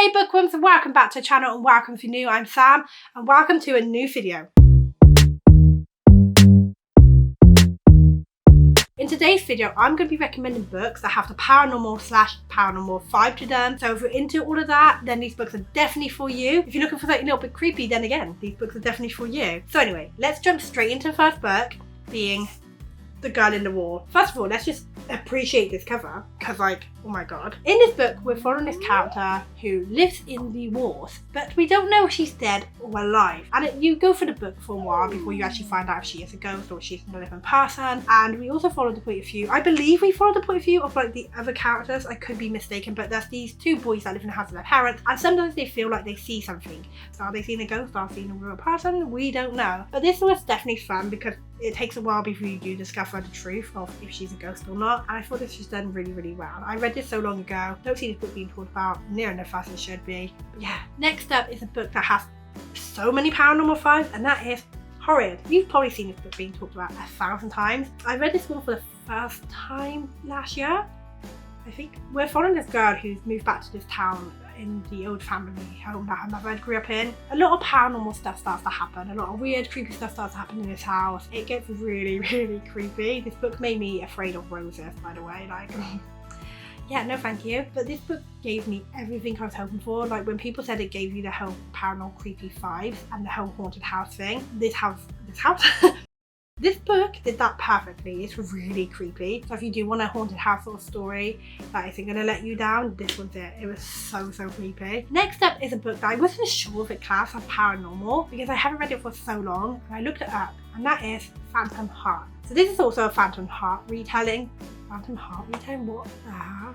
Hey Bookworms, and welcome back to the channel, and welcome if you're new. I'm Sam and welcome to a new video. In today's video, I'm going to be recommending books that have the paranormal/paranormal vibe to them. So if you're into all of that, then these books are definitely for you. If you're looking for something a little bit creepy, then again, these books are definitely for you. So anyway, let's jump straight into the first book, being The Girl in the Wall. First of all, let's just appreciate this cover, because like, oh my god. In this book, we're following this character who lives in the walls, but we don't know if she's dead or alive. And you go through the book for a while before you actually find out if she is a ghost or she's a living person. And we also follow the point of view, I believe we follow the point of view of like the other characters. I could be mistaken, but there's these two boys that live in the house with their parents, and sometimes they feel like they see something. So are they seeing a ghost? Are they seeing a real person? We don't know. But this was definitely fun because it takes a while before you do discover the truth of if she's a ghost or not. And I thought this was done really, really well. I read this so long ago. Don't see this book being talked about near enough as it should be. But yeah. Next up is a book that has so many paranormal vibes, and that is Horrified. You've probably seen this book being talked about 1,000 times. I read this one for the first time last year, I think. We're following this girl who's moved back to this town in the old family home that her mother grew up in. A lot of paranormal stuff starts to happen. A lot of weird, creepy stuff starts to happen in this house. It gets really, really creepy. This book made me afraid of roses, by the way. Like, yeah, no thank you. But this book gave me everything I was hoping for. Like when people said it gave you the whole paranormal creepy vibes and the whole haunted house thing. This book did that perfectly. It's really creepy. So if you do want a haunted house sort of story that isn't going to let you down, this one's it. It was so creepy. Next up is a book that I wasn't sure if it classed as paranormal because I haven't read it for so long, and I looked it up, and that is Phantom Heart. So this is also a Phantom Heart retelling. Phantom Heart retelling? What the hell?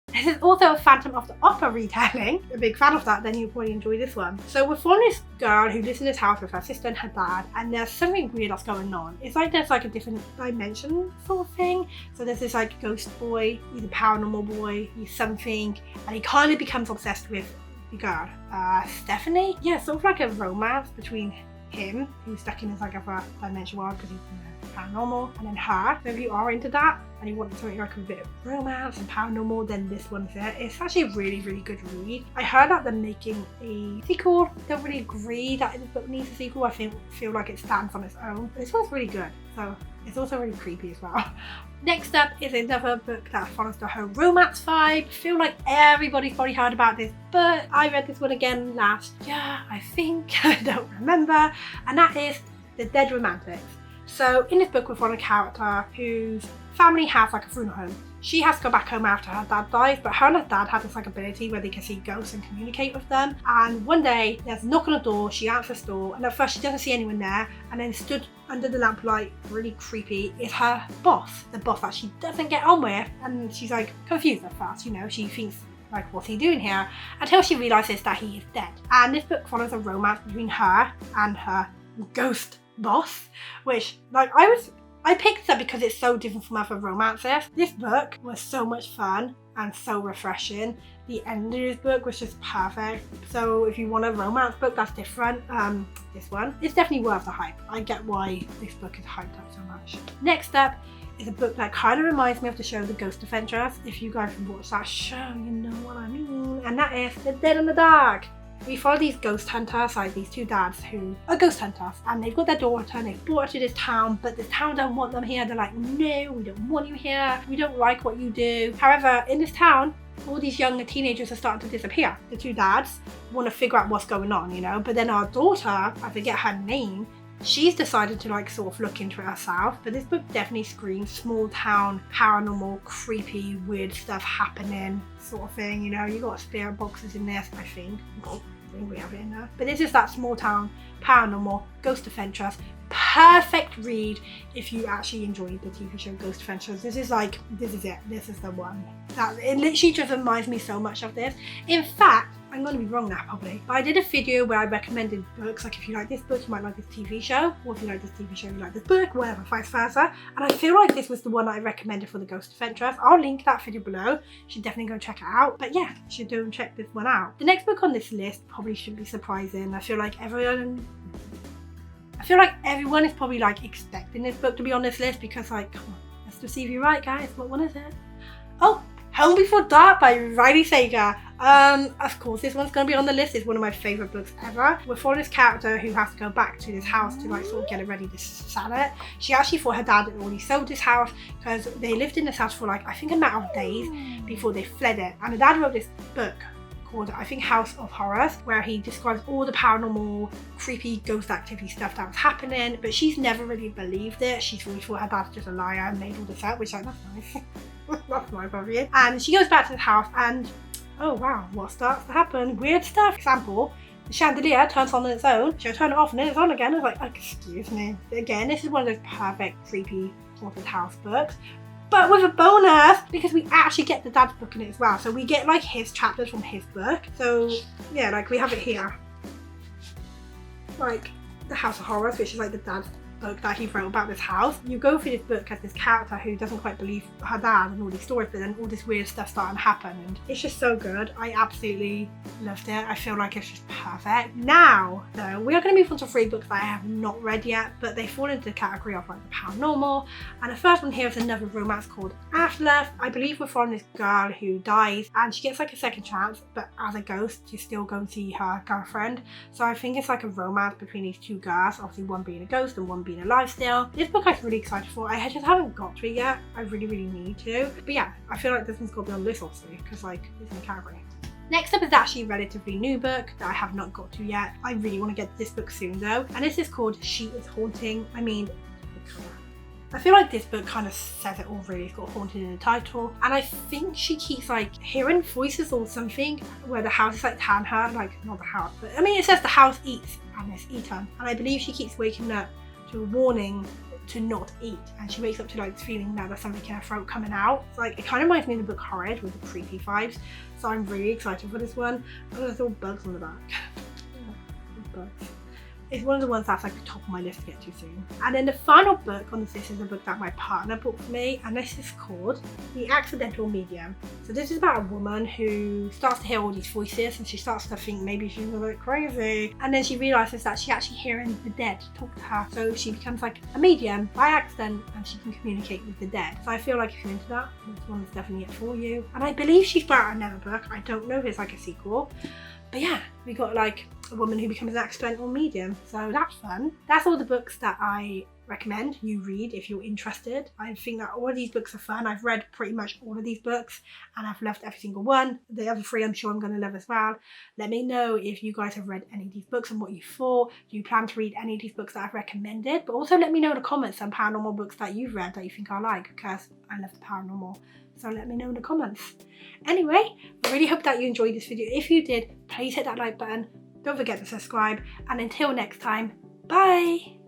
This is also a Phantom of the Opera retelling. A big fan of that, then you'll probably enjoy this one. So we're following this girl who lives in this house with her sister and her dad, and there's something weird that's going on. It's like there's like a different dimension sort of thing. So there's this like ghost boy, he's a paranormal boy, he's something, and he kind of becomes obsessed with the girl, Stephanie. Yeah, sort of like a romance between him, who's stuck in this like other dimension world because he's paranormal, and then her. So if you are into that and you want something like a bit of romance and paranormal, then this one's it. It's actually a really, really good read. I heard that they're making a sequel. Don't really agree that this book needs a sequel. I feel like it stands on its own. But this one's really good. So it's also really creepy as well. Next up is another book that follows the whole romance vibe. I feel like everybody's probably heard about this book. I read this one again last year, I think. I don't remember. And that is The Dead Romantics. So in this book we're following a character whose family has like a funeral home. She has to go back home after her dad dies, but her and her dad have this like ability where they can see ghosts and communicate with them. And one day there's a knock on the door, she answers the door, and at first she doesn't see anyone there, and then stood under the lamplight, really creepy, is her boss. The boss that she doesn't get on with, and she's like confused at first, you know, she thinks like, what's he doing here? Until she realises that he is dead. And this book follows a romance between her and her ghost boss, which like I picked up because it's so different from other romances. This book was so much fun and so refreshing. The end of this book was just perfect. So if you want a romance book that's different, this one is definitely worth the hype. I get why this book is hyped up so much. Next up is a book that kind of reminds me of the show The Ghost Adventures. If you guys have watched that show, you know what I mean. And that is The Dead in the Dark. We follow these ghost hunters, like these two dads who are ghost hunters, and they've got their daughter and they've brought her to this town, but this town don't want them here. They're like, no, we don't want you here. We don't like what you do. However, in this town, all these young teenagers are starting to disappear. The two dads want to figure out what's going on, you know, but then our daughter, I forget her name, she's decided to like sort of look into it herself. But this book definitely screams small town, paranormal, creepy, weird stuff happening sort of thing, you know. You got spirit boxes in this, I think we have it in there. But this is that small town, paranormal, ghost adventures. Perfect read if you actually enjoyed the TV show Ghost Adventures. This is it. This is the one. It literally just reminds me so much of this. In fact, I'm going to be wrong now probably, but I did a video where I recommended books, like if you like this book you might like this TV show, or if you like this TV show you like this book, whatever, vice versa. And I feel like this was the one that I recommended for the Ghost Adventures. I'll link that video below. You should definitely go check it out. But yeah, you should go and check this one out. The next book on this list probably shouldn't be surprising. I feel like everyone is probably like expecting this book to be on this list because like, come on, let's just see if you're right guys. What one is it? Oh, Home Before Dark by Riley Sager. Of course, this one's going to be on the list. It's one of my favourite books ever. We're following this character who has to go back to this house to like sort of get it ready to sell it. She actually thought her dad had already sold this house because they lived in this house for like, I think a matter of days before they fled it. And the dad wrote this book called, I think, House of Horrors, where he describes all the paranormal, creepy ghost activity stuff that was happening, but she's never really believed it. She's always thought her dad's just a liar and made all this up, which like, that's nice. That's nice of you. And she goes back to the house and oh wow, what starts to happen? Weird stuff. Example, the chandelier turns on its own. She'll turn it off and then it's on again. It's like, excuse me. Again, this is one of those perfect, creepy, haunted house books. But with a bonus, because we actually get the dad's book in it as well. So we get like his chapters from his book. So yeah, like we have it here. Like the House of Horrors, which is like the dad's book that he wrote about this house. You go through this book as this character who doesn't quite believe her dad and all these stories, but then all this weird stuff starting to happen, and it's just so good. I absolutely loved it. I feel like it's just perfect. Now though, we are going to move on to 3 books that I have not read yet, but they fall into the category of like the paranormal. And the first one here is another romance called Afterlife. I believe we're following this girl who dies and she gets like a second chance, but as a ghost to still go and see her girlfriend. So I think it's like a romance between these 2 girls, obviously one being a ghost and one being alive still. This book I'm really excited for. I just haven't got to it yet. I really need to. But yeah, I feel like this one's got to be on the list obviously because like it's in the category. Next up is actually a relatively new book that I have not got to yet. I really want to get this book soon though. And this is called She Is Haunting. I mean, I feel like this book kind of says it all really. It's got haunted in the title. And I think she keeps like hearing voices or something where the house is like telling her, like not the house, but I mean it says the house eats and it's eaten. And I believe she keeps waking up to a warning to not eat, and she wakes up to like feeling that there's something in her throat coming out. It's like it kind of reminds me of the book Horrified with the creepy vibes, so I'm really excited for this one. Oh, there's all bugs on the back. Bugs. It's one of the ones that's like the top of my list to get to soon. And then the final book on this list is a book that my partner bought for me, and this is called The Accidental Medium. So this is about a woman who starts to hear all these voices and she starts to think maybe she's a bit crazy. And then she realises that she's actually hearing the dead talk to her. So she becomes like a medium by accident and she can communicate with the dead. So I feel like if you're into that, this one is definitely it for you. And I believe she's brought out another book. I don't know if it's like a sequel. But yeah, we got like a woman who becomes an accidental medium. So that's fun. That's all the books that I recommend you read if you're interested. I think that all of these books are fun. I've read pretty much all of these books and I've loved every single one. The other 3 I'm sure I'm going to love as well. Let me know if you guys have read any of these books and what you thought. Do you plan to read any of these books that I've recommended? But also let me know in the comments some paranormal books that you've read that you think I like, because I love the paranormal. So let me know in the comments. Anyway, I really hope that you enjoyed this video. If you did, please hit that like button. Don't forget to subscribe. And until next time, bye!